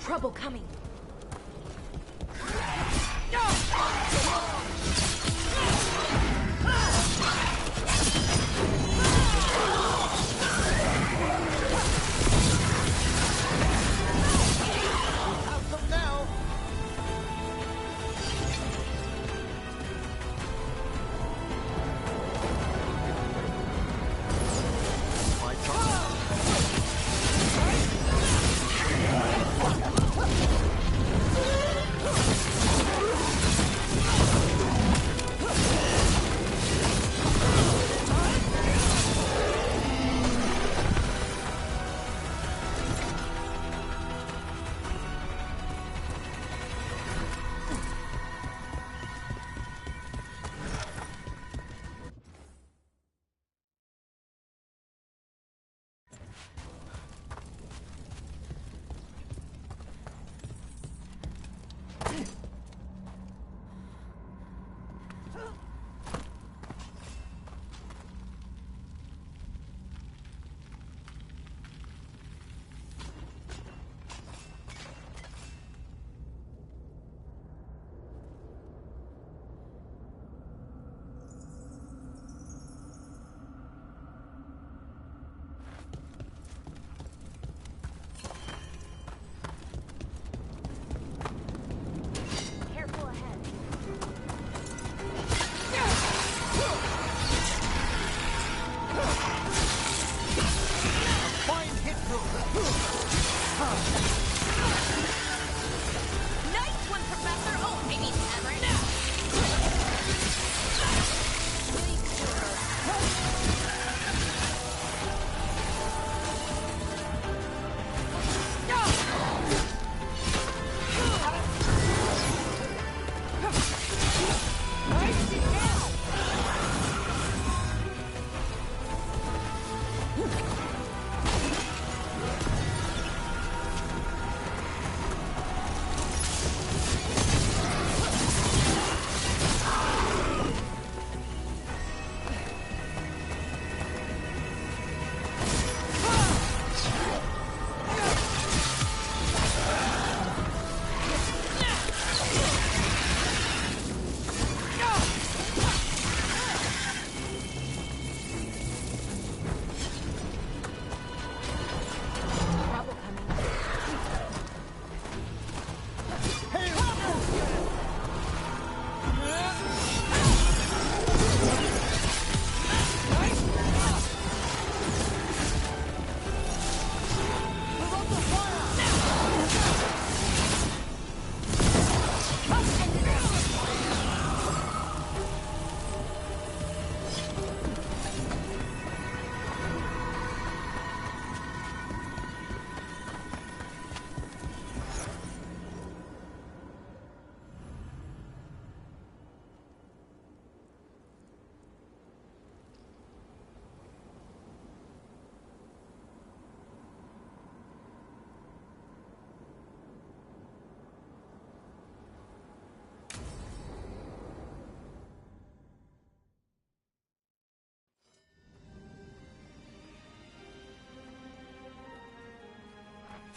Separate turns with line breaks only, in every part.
trouble coming.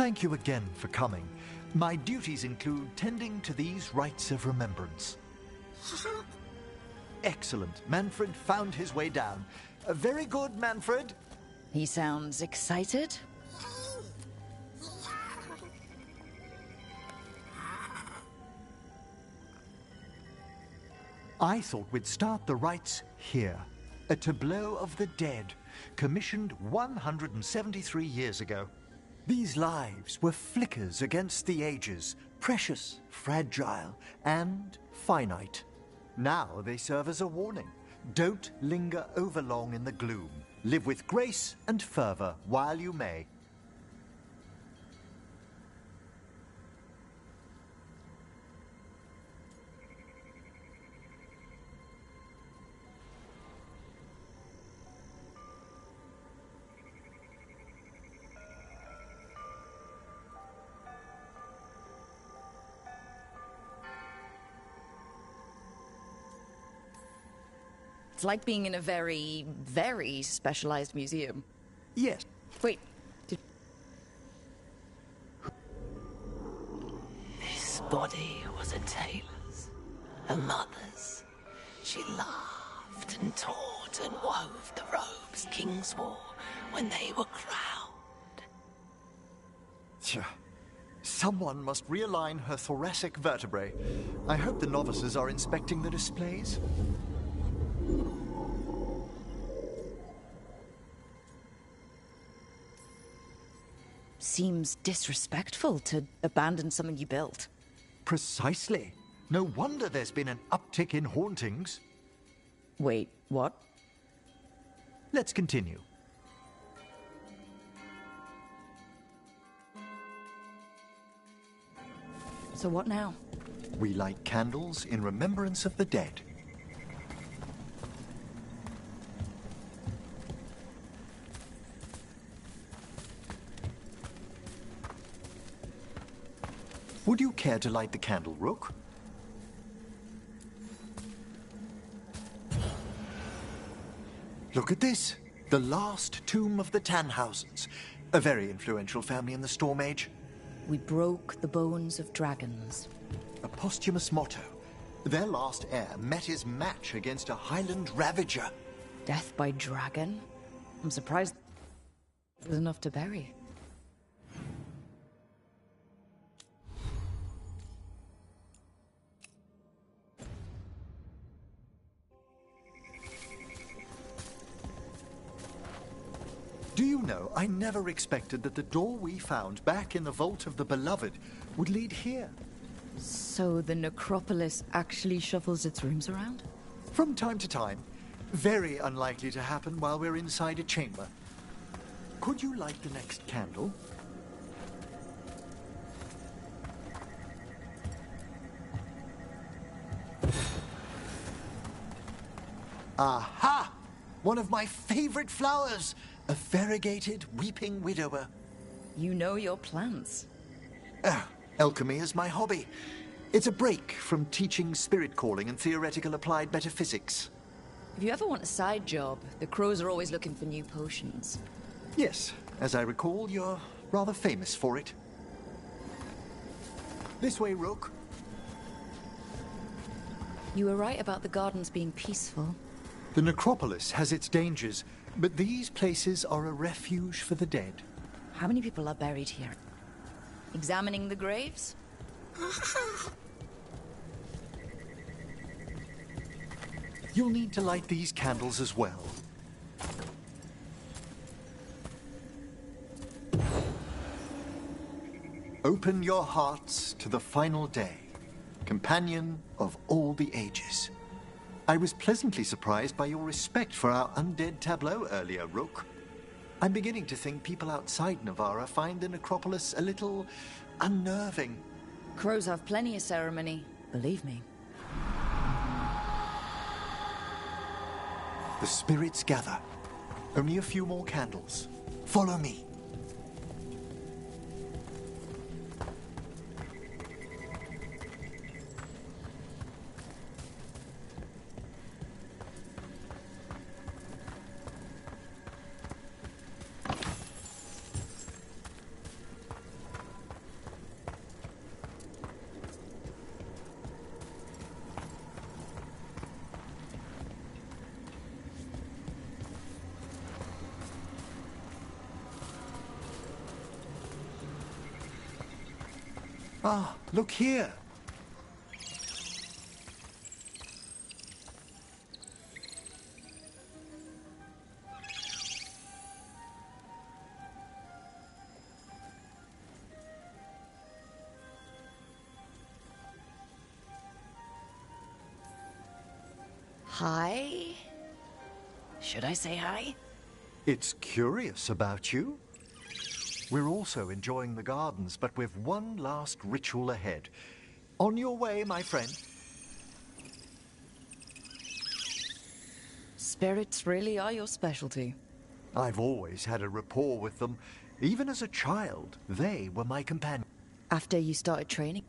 Thank you again for coming. My duties include tending to these rites of remembrance. Excellent. Manfred found his way down. Very good, Manfred.
He sounds excited.
I thought we'd start the rites here. A tableau of the dead, commissioned 173 years ago. These lives were flickers against the ages, precious, fragile, and finite. Now they serve as a warning. Don't linger overlong in the gloom. Live with grace and fervor while you may.
It's like being in a very, very specialized museum.
Yes.
Wait,
body was a tailor's, a mother's. She laughed and taught and wove the robes kings wore when they were crowned.
Tja. Someone must realign her thoracic vertebrae. I hope the novices are inspecting the displays.
Seems disrespectful to abandon something you built.
Precisely. No wonder there's been an uptick in hauntings.
Wait, what?
Let's continue.
So what now?
We light candles in remembrance of the dead. Would you care to light the candle, Rook? Look at this. The last tomb of the Tannhausens. A very influential family in the Storm Age.
We broke the bones of dragons.
A posthumous motto. Their last heir met his match against a Highland Ravager.
Death by dragon? I'm surprised there's enough to bury.
Do you know, I never expected that the door we found back in the Vault of the Beloved would lead here.
So the necropolis actually shuffles its rooms around?
From time to time. Very unlikely to happen while we're inside a chamber. Could you light the next candle? Aha! One of my favorite flowers! A variegated weeping widower.
You know your plants.
Alchemy is my hobby. It's a break from teaching spirit calling and theoretical applied metaphysics.
If you ever want a side job, the crows are always looking for new potions.
Yes, as I recall, you're rather famous for it. This way, Rook.
You were right about the gardens being peaceful.
The necropolis has its dangers, but these places are a refuge for the dead.
How many people are buried here? Examining the graves?
You'll need to light these candles as well. Open your hearts to the final day, companion of all the ages. I was pleasantly surprised by your respect for our undead tableau earlier, Rook. I'm beginning to think people outside Navarra find the necropolis a little unnerving.
Crows have plenty of ceremony, believe me.
The spirits gather. Only a few more candles. Follow me. Ah, look here.
Hi? Should I say hi?
It's curious about you. We're also enjoying the gardens, but with one last ritual ahead. On your way, my friend.
Spirits really are your specialty.
I've always had a rapport with them. Even as a child, they were my companion.
After you started training?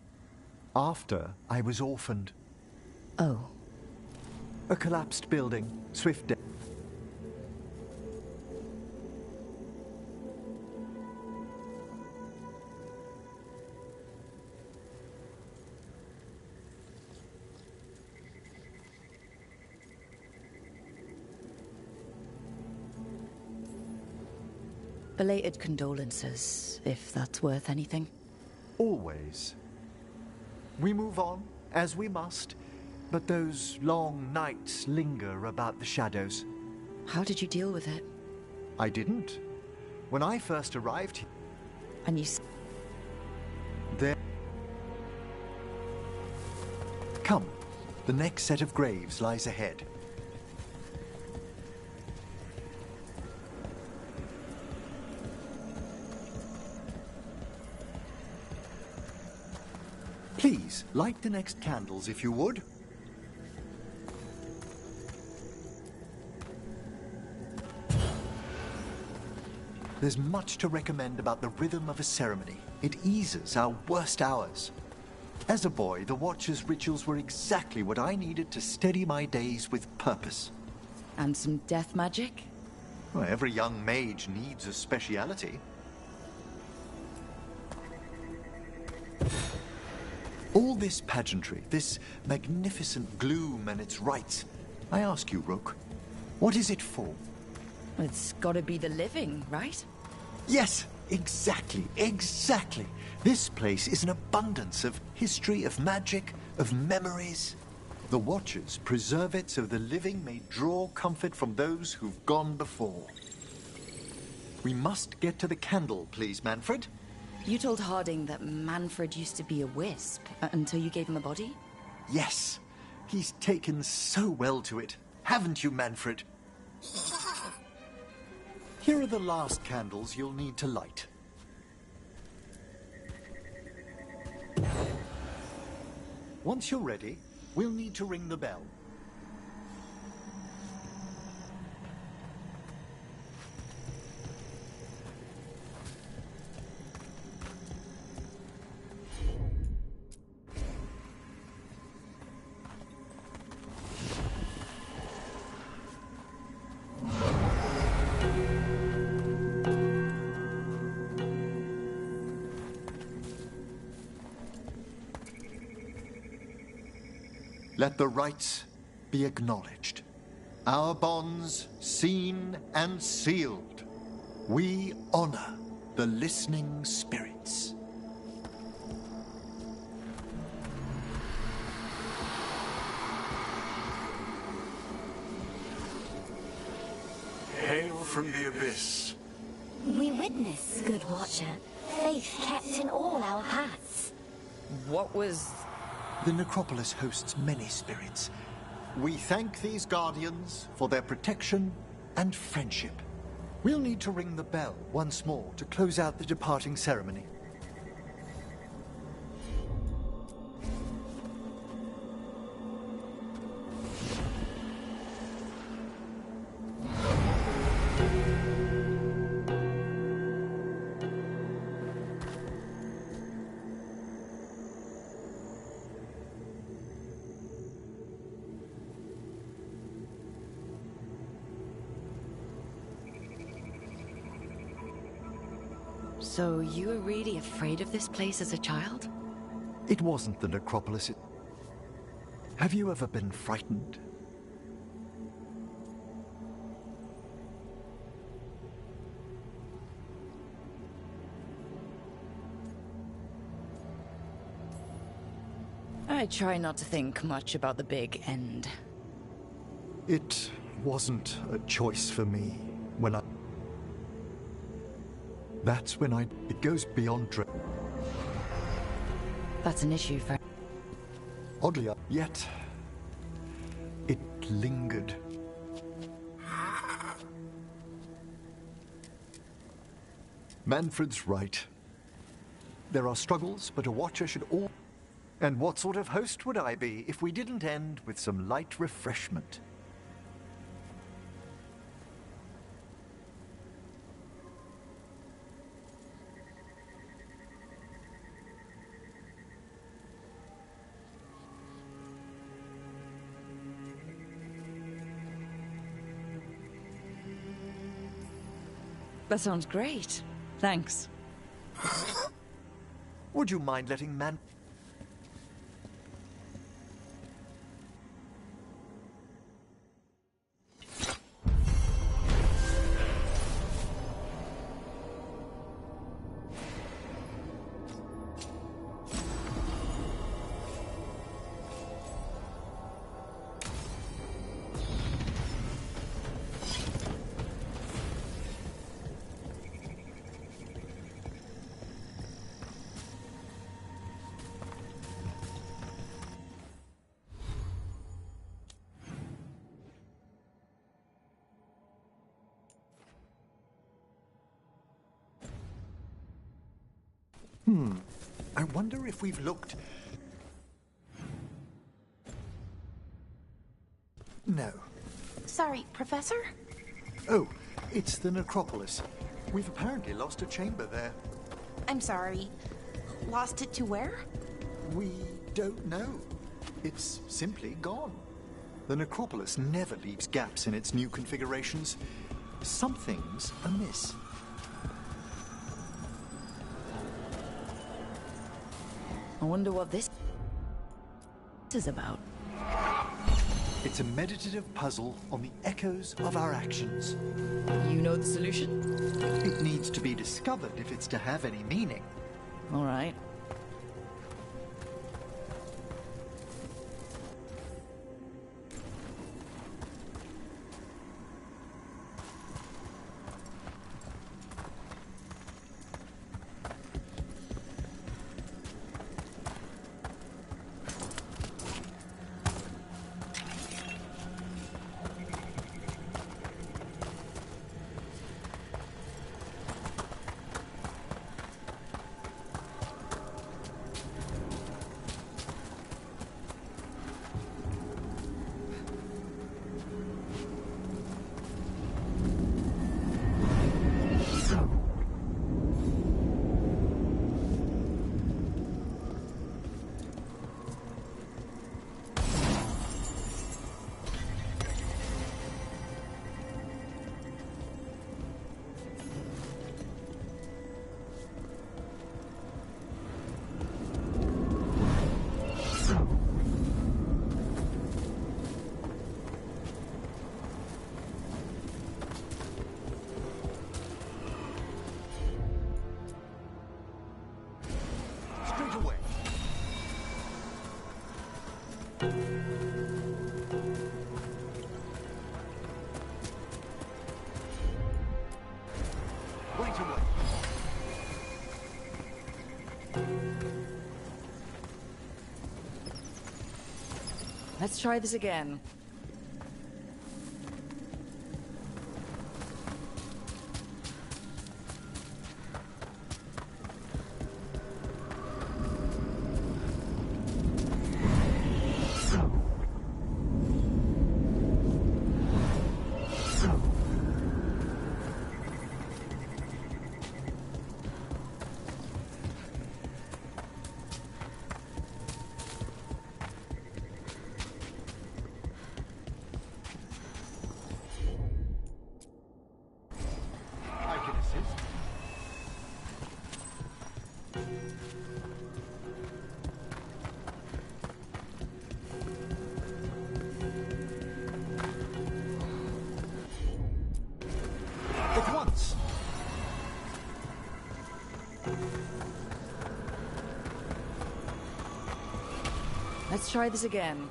After I was orphaned.
Oh.
A collapsed building, swift death.
Belated condolences, if that's worth anything.
Always. We move on, as we must, but those long nights linger about the shadows.
How did you deal with it?
I didn't. When I first arrived here,
And you...
there... Come, the next set of graves lies ahead. Please, light the next candles if you would. There's much to recommend about the rhythm of a ceremony. It eases our worst hours. As a boy, the Watcher's rituals were exactly what I needed to steady my days with purpose.
And some death magic?
Well, every young mage needs a speciality. All this pageantry, this magnificent gloom and its rites, I ask you, Rook, what is it for?
It's gotta be the living, right?
Yes, exactly, exactly. This place is an abundance of history, of magic, of memories. The Watchers preserve it so the living may draw comfort from those who've gone before. We must get to the candle, please, Manfred.
You told Harding that Manfred used to be a wisp until you gave him a body?
Yes, he's taken so well to it. Haven't you, Manfred? Here are the last candles you'll need to light. Once you're ready, we'll need to ring the bell. Let the rites be acknowledged. Our bonds seen and sealed. We honor the listening spirits.
Hail from the abyss.
We witness, good Watcher, faith kept in all our paths.
What was...
The necropolis hosts many spirits. We thank these guardians for their protection and friendship. We'll need to ring the bell once more to close out the departing ceremony.
So you were really afraid of this place as a child?
It wasn't the necropolis. Have you ever been frightened?
I try not to think much about the big end.
It wasn't a choice for me when I... That's when I... It goes beyond dread.
That's an issue for...
Oddly, yet... It lingered. Manfred's right. There are struggles, but a Watcher should all... And what sort of host would I be if we didn't end with some light refreshment?
That sounds great. Thanks.
Would you mind letting I wonder if we've looked... No.
Sorry, Professor?
Oh, it's the necropolis. We've apparently lost a chamber there.
I'm sorry. Lost it to where?
We don't know. It's simply gone. The necropolis never leaves gaps in its new configurations. Something's amiss.
I wonder what this is about.
It's a meditative puzzle on the echoes of our actions.
You know the solution?
It needs to be discovered if it's to have any meaning.
All right.
Straight away. Right away.
Let's try this again.
I can assist. At once.
Let's try this again.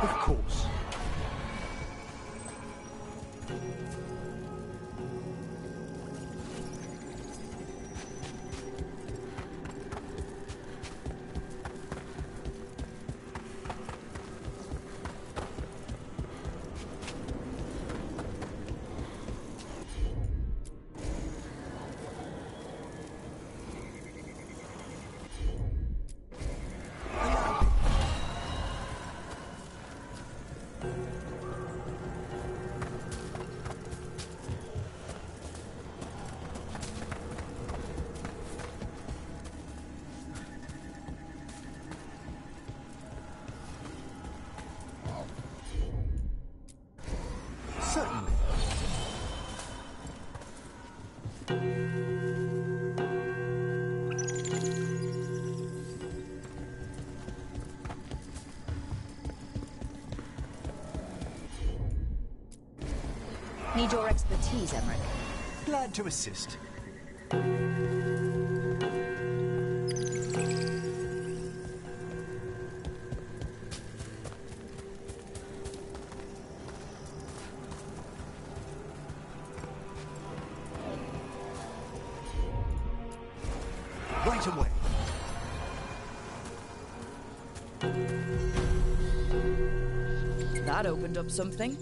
Of course. Certainly.
Need your expertise, Emmerich.
Glad to assist.
That opened up something.